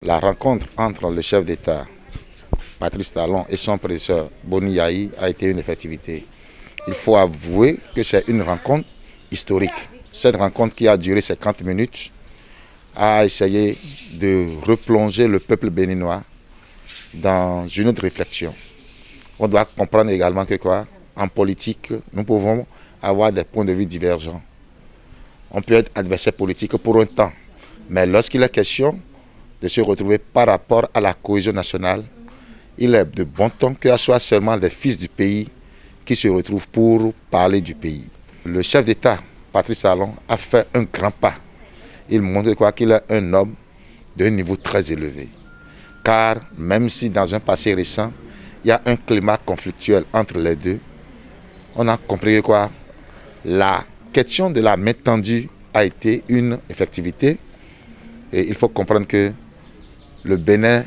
La rencontre entre le chef d'État, Patrice Talon, et son prédécesseur, Boni Yayi, a été une effectivité. Il faut avouer que c'est une rencontre historique. Cette rencontre qui a duré 50 minutes a essayé de replonger le peuple béninois dans une autre réflexion. On doit comprendre également que en politique, nous pouvons avoir des points de vue divergents. On peut être adversaire politique pour un temps, mais lorsqu'il est question de se retrouver par rapport à la cohésion nationale, il est de bon ton que ce soit seulement les fils du pays qui se retrouvent pour parler du pays. Le chef d'État, Patrice Talon, a fait un grand pas. Il montre qu'il est un homme d'un niveau très élevé. Car même si dans un passé récent, il y a un climat conflictuel entre les deux, on a compris que la question de la main tendue a été une effectivité. Et il faut comprendre que le Bénin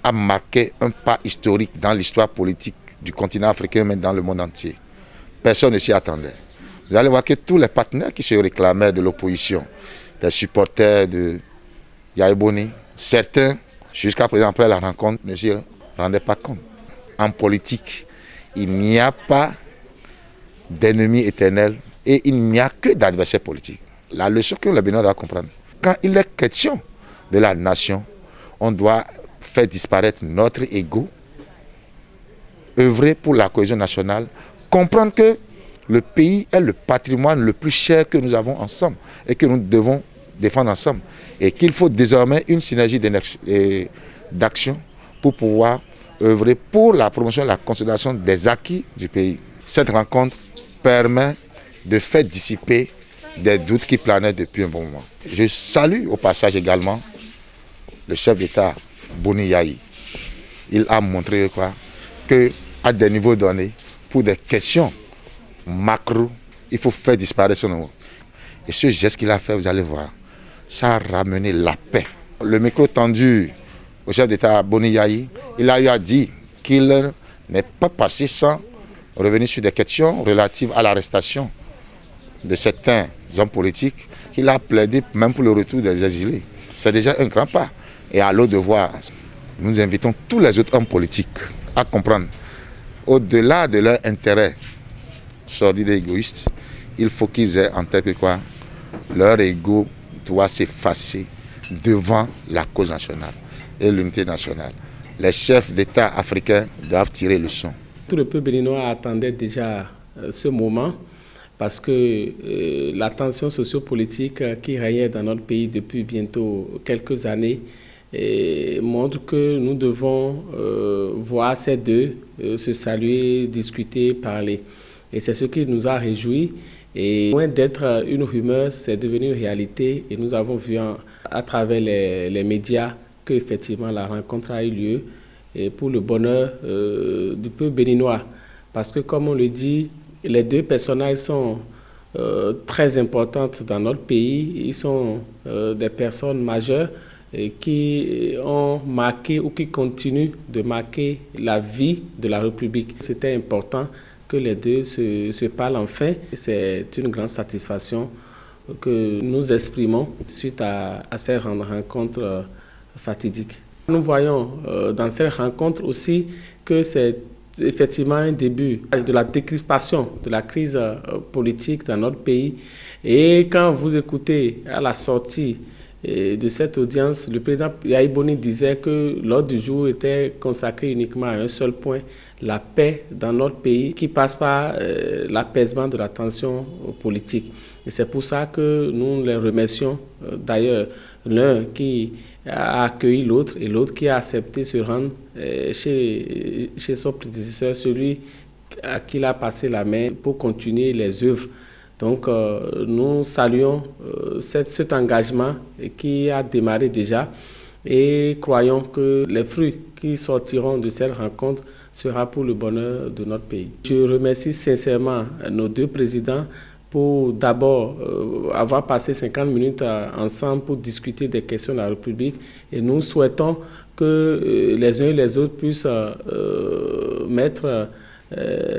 a marqué un pas historique dans l'histoire politique du continent africain, mais dans le monde entier. Personne ne s'y attendait. Vous allez voir que tous les partenaires qui se réclamaient de l'opposition, des supporters de Yayi Boni, certains, jusqu'à présent après la rencontre, ne s'y rendaient pas compte. En politique, il n'y a pas d'ennemis éternels et il n'y a que d'adversaires politiques. La leçon que le Bénin doit comprendre, quand il est question de la nation, on doit faire disparaître notre ego, œuvrer pour la cohésion nationale, comprendre que le pays est le patrimoine le plus cher que nous avons ensemble et que nous devons défendre ensemble. Et qu'il faut désormais une synergie d'action pour pouvoir œuvrer pour la promotion et la consolidation des acquis du pays. Cette rencontre permet de faire dissiper des doutes qui planaient depuis un bon moment. Je salue au passage également le chef d'État, Boni Yayi. Il a montré qu'à des niveaux donnés, pour des questions macro, il faut faire disparaître son nom. Et ce geste qu'il a fait, vous allez voir, ça a ramené la paix. Le micro tendu au chef d'État, Boni Yayi, il a eu à dire qu'il n'est pas passé sans revenir sur des questions relatives à l'arrestation de certains hommes politiques qu'il a plaidé même pour le retour des exilés. C'est déjà un grand pas. Et à l'autre devoir, nous invitons tous les autres hommes politiques à comprendre, au-delà de leur intérêt sordide et égoïste, il faut qu'ils aient en tête que leur ego doit s'effacer devant la cause nationale et l'unité nationale. Les chefs d'État africains doivent tirer le son. Tout le peuple béninois attendait déjà ce moment parce que la tension sociopolitique qui régnait dans notre pays depuis bientôt quelques années montre que nous devons voir ces deux se saluer, discuter, parler. Et c'est ce qui nous a réjouis. Et loin d'être une rumeur, c'est devenu une réalité. Et nous avons vu à travers les médias qu'effectivement la rencontre a eu lieu et pour le bonheur du peuple béninois. Parce que comme on le dit, les deux personnages sont très importantes dans notre pays. Ils sont des personnes majeures qui ont marqué ou qui continuent de marquer la vie de la République. C'était important que les deux se parlent enfin. C'est une grande satisfaction que nous exprimons suite à ces rencontres fatidiques. Nous voyons dans ces rencontres aussi que c'est effectivement un début de la décrispation de la crise politique dans notre pays. Et quand vous écoutez à la sortie de cette audience, le président Yayi Boni disait que l'ordre du jour était consacré uniquement à un seul point, la paix dans notre pays, qui passe par l'apaisement de la tension politique. Et c'est pour ça que nous les remercions. D'ailleurs, l'un qui a accueilli l'autre et l'autre qui a accepté se rendre chez son prédécesseur, celui à qui il a passé la main pour continuer les œuvres. Donc, nous saluons cet engagement qui a démarré déjà et croyons que les fruits qui sortiront de cette rencontre sera pour le bonheur de notre pays. Je remercie sincèrement nos deux présidents pour d'abord avoir passé 50 minutes ensemble pour discuter des questions de la République et nous souhaitons que les uns et les autres puissent mettre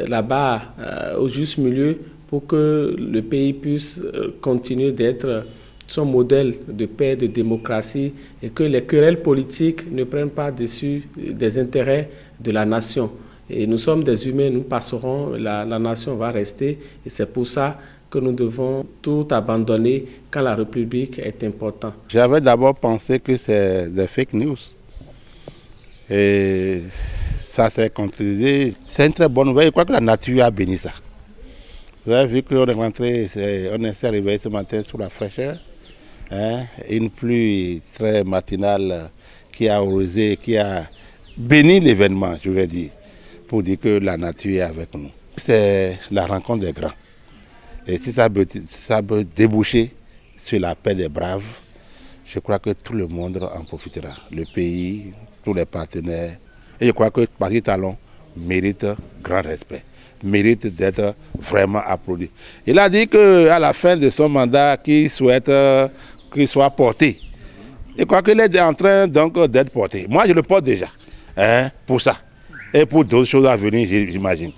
la barre au juste milieu pour que le pays puisse continuer d'être son modèle de paix, de démocratie, et que les querelles politiques ne prennent pas dessus des intérêts de la nation. Et nous sommes des humains, nous passerons, la nation va rester, et c'est pour ça que nous devons tout abandonner quand la République est importante. J'avais d'abord pensé que c'est des fake news. Et ça s'est concrétisé. C'est une très bonne nouvelle. Je crois que la nature a béni ça. Vous avez vu qu'on est rentré, on s'est réveillé ce matin sous la fraîcheur. Une pluie très matinale qui a arrosé, qui a béni l'événement, je vais dire, pour dire que la nature est avec nous. C'est la rencontre des grands. Et si ça peut déboucher sur la paix des braves, je crois que tout le monde en profitera. Le pays, tous les partenaires. Et je crois que Patrice Talon mérite grand respect, mérite d'être vraiment applaudi. Il a dit qu'à la fin de son mandat, qu'il souhaite qu'il soit porté. Je crois qu'il est en train donc d'être porté. Moi, je le porte déjà pour ça. Et pour d'autres choses à venir, j'imagine.